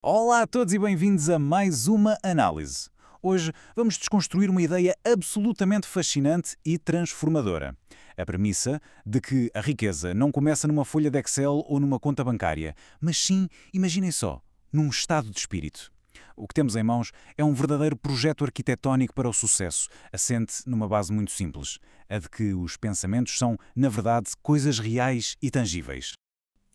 Olá a todos e bem-vindos a mais uma análise. Hoje vamos desconstruir uma ideia absolutamente fascinante e transformadora. A premissa de que a riqueza não começa numa folha de Excel ou numa conta bancária, mas sim, imaginem só, num estado de espírito. O que temos em mãos é um verdadeiro projeto arquitetónico para o sucesso, assente numa base muito simples, a de que os pensamentos são, na verdade, coisas reais e tangíveis.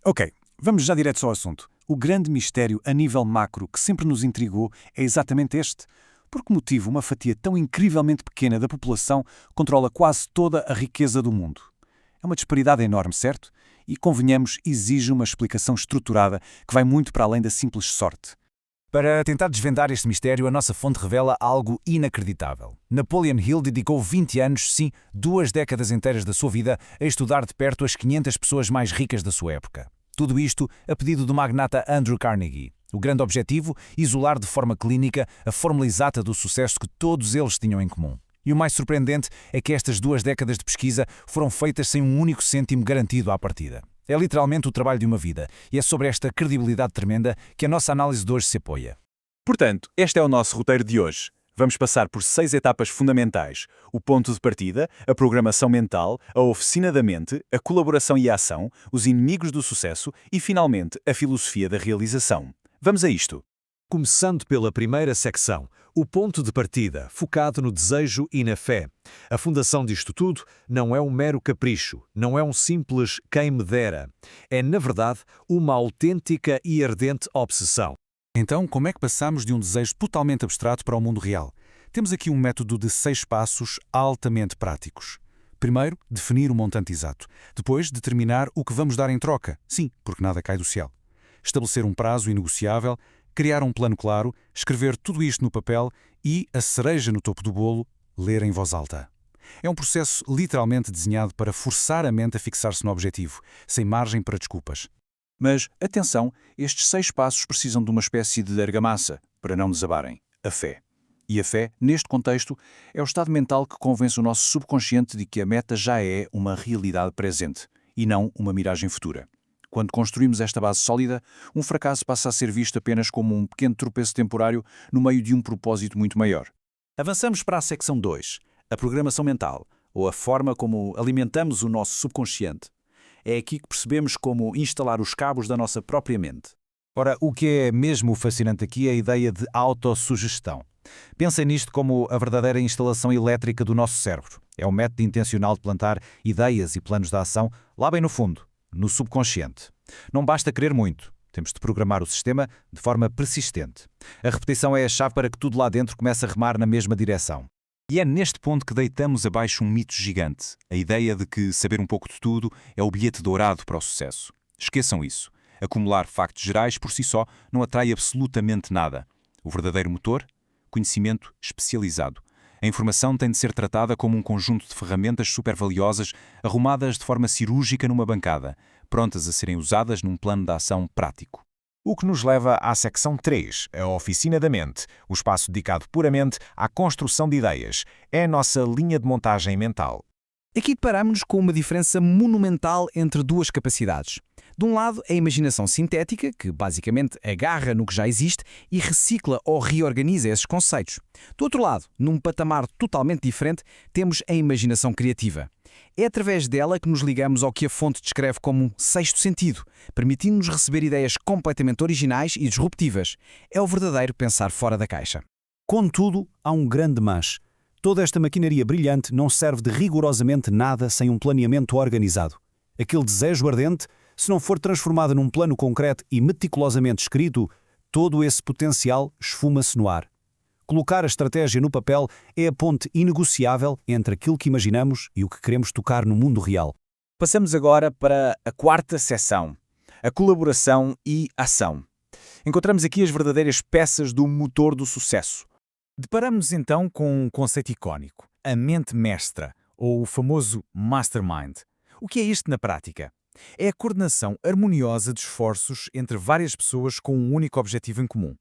Ok, vamos já direto ao assunto. O grande mistério a nível macro que sempre nos intrigou é exatamente este. Por que motivo uma fatia tão incrivelmente pequena da população controla quase toda a riqueza do mundo? É uma disparidade enorme, certo? E, convenhamos, exige uma explicação estruturada que vai muito para além da simples sorte. Para tentar desvendar este mistério, a nossa fonte revela algo inacreditável. Napoleon Hill dedicou 20 anos, sim, 2 décadas inteiras da sua vida, a estudar de perto as 500 pessoas mais ricas da sua época. Tudo isto a pedido do magnata Andrew Carnegie. O grande objetivo, isolar de forma clínica a fórmula exata do sucesso que todos eles tinham em comum. E o mais surpreendente é que estas 2 décadas de pesquisa foram feitas sem um único cêntimo garantido à partida. É literalmente o trabalho de uma vida, e é sobre esta credibilidade tremenda que a nossa análise de hoje se apoia. Portanto, este é o nosso roteiro de hoje. Vamos passar por 6 etapas fundamentais: o ponto de partida, a programação mental, a oficina da mente, a colaboração e a ação, os inimigos do sucesso e, finalmente, a filosofia da realização. Vamos a isto. Começando pela primeira secção, o ponto de partida, focado no desejo e na fé. A fundação disto tudo não é um mero capricho, não é um simples quem me dera. É, na verdade, uma autêntica e ardente obsessão. Então, como é que passamos de um desejo totalmente abstrato para o mundo real? Temos aqui um método de 6 passos altamente práticos. Primeiro, definir o montante exato. Depois, determinar o que vamos dar em troca. Sim, porque nada cai do céu. Estabelecer um prazo inegociável, criar um plano claro, escrever tudo isto no papel e, a cereja no topo do bolo, ler em voz alta. É um processo literalmente desenhado para forçar a mente a fixar-se no objetivo, sem margem para desculpas. Mas, atenção, estes 6 passos precisam de uma espécie de argamassa, para não desabarem: a fé. E a fé, neste contexto, é o estado mental que convence o nosso subconsciente de que a meta já é uma realidade presente, e não uma miragem futura. Quando construímos esta base sólida, um fracasso passa a ser visto apenas como um pequeno tropeço temporário no meio de um propósito muito maior. Avançamos para a secção 2, a programação mental, ou a forma como alimentamos o nosso subconsciente. É aqui que percebemos como instalar os cabos da nossa própria mente. Ora, o que é mesmo fascinante aqui é a ideia de autossugestão. Pensem nisto como a verdadeira instalação elétrica do nosso cérebro. É um método intencional de plantar ideias e planos de ação lá bem no fundo, no subconsciente. Não basta querer muito. Temos de programar o sistema de forma persistente. A repetição é a chave para que tudo lá dentro comece a remar na mesma direção. E é neste ponto que deitamos abaixo um mito gigante, a ideia de que saber um pouco de tudo é o bilhete dourado para o sucesso. Esqueçam isso. Acumular factos gerais por si só não atrai absolutamente nada. O verdadeiro motor? Conhecimento especializado. A informação tem de ser tratada como um conjunto de ferramentas super valiosas arrumadas de forma cirúrgica numa bancada, prontas a serem usadas num plano de ação prático. O que nos leva à secção 3, a oficina da mente, o espaço dedicado puramente à construção de ideias. É a nossa linha de montagem mental. Aqui deparamos-nos com uma diferença monumental entre duas capacidades. De um lado, a imaginação sintética, que basicamente agarra no que já existe e recicla ou reorganiza esses conceitos. Do outro lado, num patamar totalmente diferente, temos a imaginação criativa. É através dela que nos ligamos ao que a fonte descreve como um sexto sentido, permitindo-nos receber ideias completamente originais e disruptivas. É o verdadeiro pensar fora da caixa. Contudo, há um grande mas. Toda esta maquinaria brilhante não serve de rigorosamente nada sem um planeamento organizado. Aquele desejo ardente, se não for transformado num plano concreto e meticulosamente escrito, todo esse potencial esfuma-se no ar. Colocar a estratégia no papel é a ponte inegociável entre aquilo que imaginamos e o que queremos tocar no mundo real. Passamos agora para a quarta seção, a colaboração e ação. Encontramos aqui as verdadeiras peças do motor do sucesso. Deparamos então com um conceito icónico, a mente mestra, ou o famoso mastermind. O que é isto na prática? É a coordenação harmoniosa de esforços entre várias pessoas com um único objetivo em comum.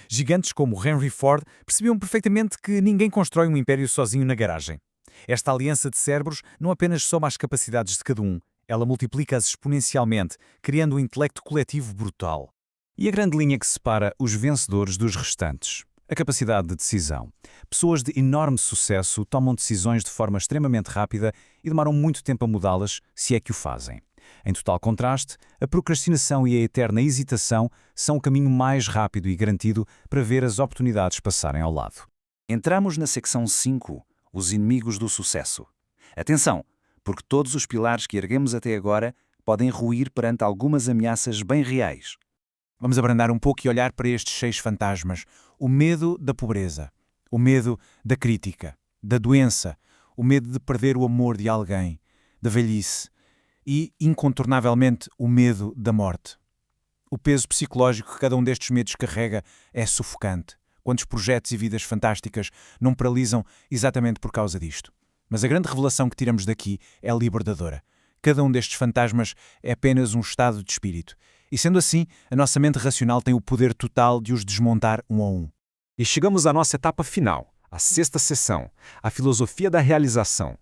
Gigantes como Henry Ford percebiam perfeitamente que ninguém constrói um império sozinho na garagem. Esta aliança de cérebros não apenas soma as capacidades de cada um, ela multiplica-as exponencialmente, criando um intelecto coletivo brutal. E a grande linha que separa os vencedores dos restantes? A capacidade de decisão. Pessoas de enorme sucesso tomam decisões de forma extremamente rápida e demoram muito tempo a mudá-las, se é que o fazem. Em total contraste, a procrastinação e a eterna hesitação são o caminho mais rápido e garantido para ver as oportunidades passarem ao lado. Entramos na secção 5, os inimigos do sucesso. Atenção, porque todos os pilares que erguemos até agora podem ruir perante algumas ameaças bem reais. Vamos abrandar um pouco e olhar para estes 6 fantasmas. O medo da pobreza, o medo da crítica, da doença, o medo de perder o amor de alguém, da velhice e, incontornavelmente, o medo da morte. O peso psicológico que cada um destes medos carrega é sufocante. Quantos projetos e vidas fantásticas não paralisam exatamente por causa disto? Mas a grande revelação que tiramos daqui é libertadora. Cada um destes fantasmas é apenas um estado de espírito. E sendo assim, a nossa mente racional tem o poder total de os desmontar um a um. E chegamos à nossa etapa final, a 6ª sessão, a filosofia da realização.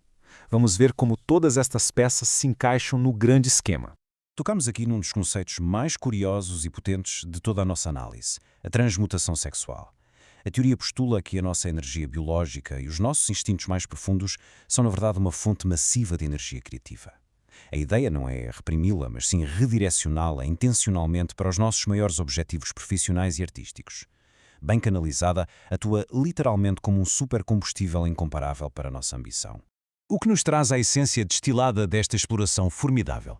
Vamos ver como todas estas peças se encaixam no grande esquema. Tocamos aqui num dos conceitos mais curiosos e potentes de toda a nossa análise, a transmutação sexual. A teoria postula que a nossa energia biológica e os nossos instintos mais profundos são, na verdade, uma fonte massiva de energia criativa. A ideia não é reprimi-la, mas sim redirecioná-la intencionalmente para os nossos maiores objetivos profissionais e artísticos. Bem canalizada, atua literalmente como um supercombustível incomparável para a nossa ambição. O que nos traz a essência destilada desta exploração formidável.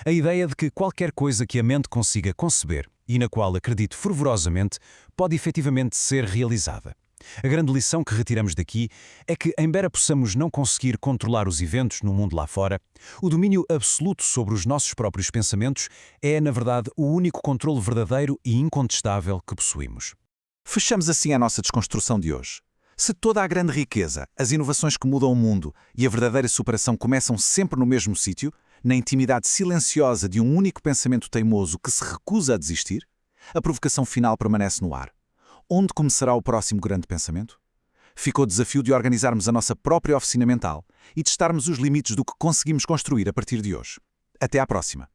A ideia de que qualquer coisa que a mente consiga conceber e na qual acredite fervorosamente pode efetivamente ser realizada. A grande lição que retiramos daqui é que, embora possamos não conseguir controlar os eventos no mundo lá fora, o domínio absoluto sobre os nossos próprios pensamentos é, na verdade, o único controle verdadeiro e incontestável que possuímos. Fechamos assim a nossa desconstrução de hoje. Se toda a grande riqueza, as inovações que mudam o mundo e a verdadeira superação começam sempre no mesmo sítio, na intimidade silenciosa de um único pensamento teimoso que se recusa a desistir, a provocação final permanece no ar. Onde começará o próximo grande pensamento? Ficou o desafio de organizarmos a nossa própria oficina mental e testarmos os limites do que conseguimos construir a partir de hoje. Até à próxima!